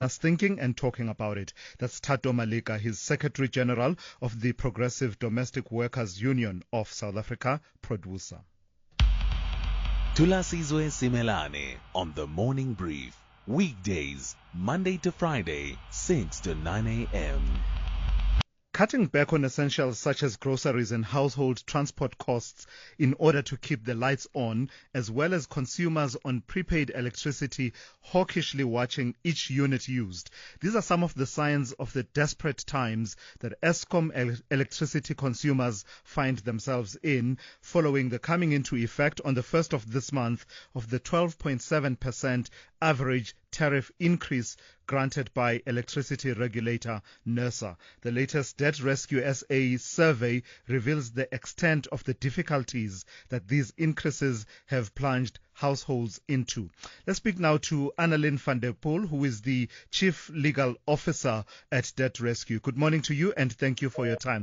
us thinking and talking about it. That's Thato Malika, he's Secretary General of the Progressive Domestic Workers Union of South Africa, Producer. Tulasizwe Simelane on the Morning Brief. Weekdays, Monday to Friday, 6 to 9 a.m. Cutting back on essentials such as groceries and household transport costs in order to keep the lights on, as well as consumers on prepaid electricity hawkishly watching each unit used. These are some of the signs of the desperate times that Eskom electricity consumers find themselves in following the coming into effect on the 1st of this month of the 12.7% average tariff increase granted by electricity regulator NERSA. The latest Debt Rescue SA survey reveals the extent of the difficulties that these increases have plunged households into. Let's speak now to Annaline van der Poel, who is the Chief Legal Officer at Debt Rescue. Good morning to you and thank you for your time.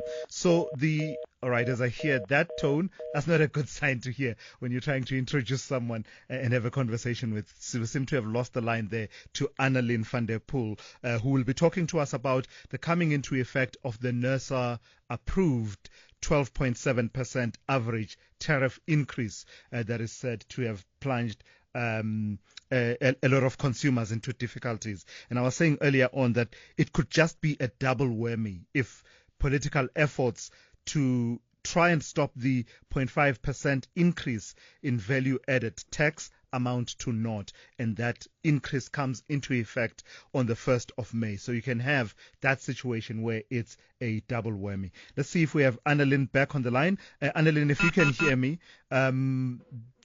All right, as I hear that tone, that's not a good sign to hear when you're trying to introduce someone and have a conversation with. So we seem to have lost the line there to Annaline van der Poel, who will be talking to us about the coming into effect of the NERSA approved 12.7% average tariff increase that is said to have plunged a lot of consumers into difficulties. And I was saying earlier on that it could just be a double whammy if political efforts to try and stop the 0.5% increase in value-added tax amount to naught, and that increase comes into effect on the 1st of May. So you can have that situation where it's a double whammy. Let's see if we have Annaline back on the line. Annaline, if you can hear me.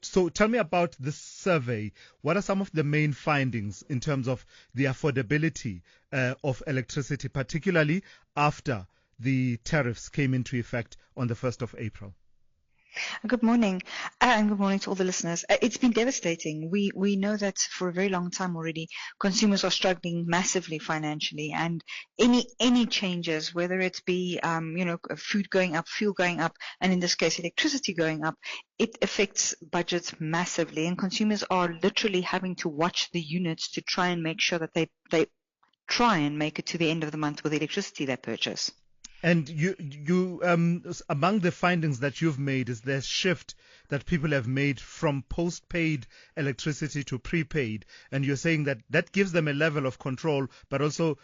So tell me about this survey. What are some of the main findings in terms of the affordability of electricity, particularly after the tariffs came into effect on the 1st of April? Good morning, and good morning to all the listeners. It's been devastating. We know that for a very long time already, consumers are struggling massively financially, and any changes, whether it be food going up, fuel going up, and in this case electricity going up, it affects budgets massively, and consumers are literally having to watch the units to try and make sure that they try and make it to the end of the month with the electricity they purchase. And you among the findings that you've made is the shift that people have made from postpaid electricity to prepaid, and you're saying that that gives them a level of control, but also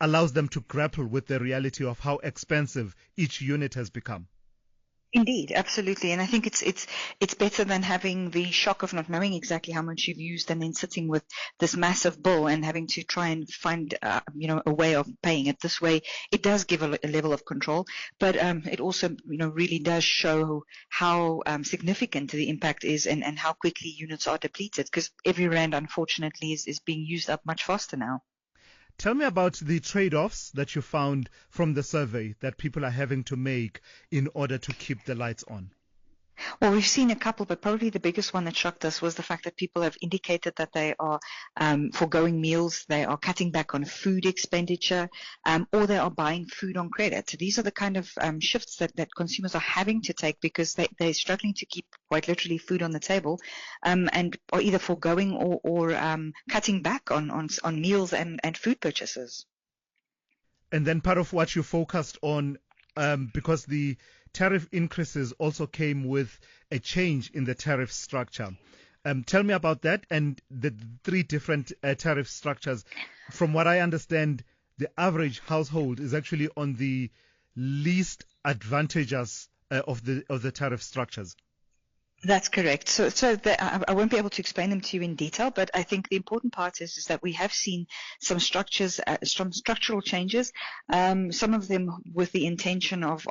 allows them to grapple with the reality of how expensive each unit has become. Indeed, absolutely, and I think it's better than having the shock of not knowing exactly how much you've used, and then sitting with this massive bill and having to try and find a way of paying it. This way, it does give a level of control, but it also really does show how significant the impact is, and how quickly units are depleted, because every rand, unfortunately, is being used up much faster now. Tell me about the trade-offs that you found from the survey that people are having to make in order to keep the lights on. Well, we've seen a couple, but probably the biggest one that shocked us was the fact that people have indicated that they are foregoing meals, they are cutting back on food expenditure, or they are buying food on credit. These are the kind of shifts that consumers are having to take because they're struggling to keep quite literally food on the table, and are either foregoing or cutting back on meals and food purchases. And then part of what you focused on, because the tariff increases also came with a change in the tariff structure. Tell me about that and the three different tariff structures. From what I understand, the average household is actually on the least advantageous of the tariff structures. That's correct. So I won't be able to explain them to you in detail, but I think the important part is that we have seen some some structural changes, some of them with the intention of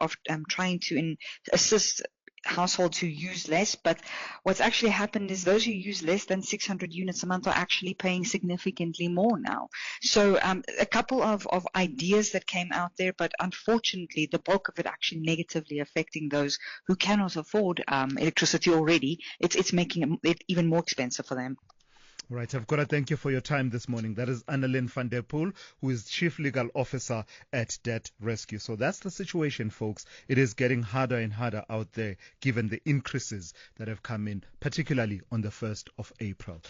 trying to assist households who use less, but what's actually happened is those who use less than 600 units a month are actually paying significantly more now. So a couple of ideas that came out there, but unfortunately the bulk of it actually negatively affecting those who cannot afford electricity already. It's making it even more expensive for them. Right, I've got to thank you for your time this morning. That is Annaline van der Poel, who is Chief Legal Officer at Debt Rescue. So that's the situation, folks. It is getting harder and harder out there, given the increases that have come in, particularly on the 1st of April.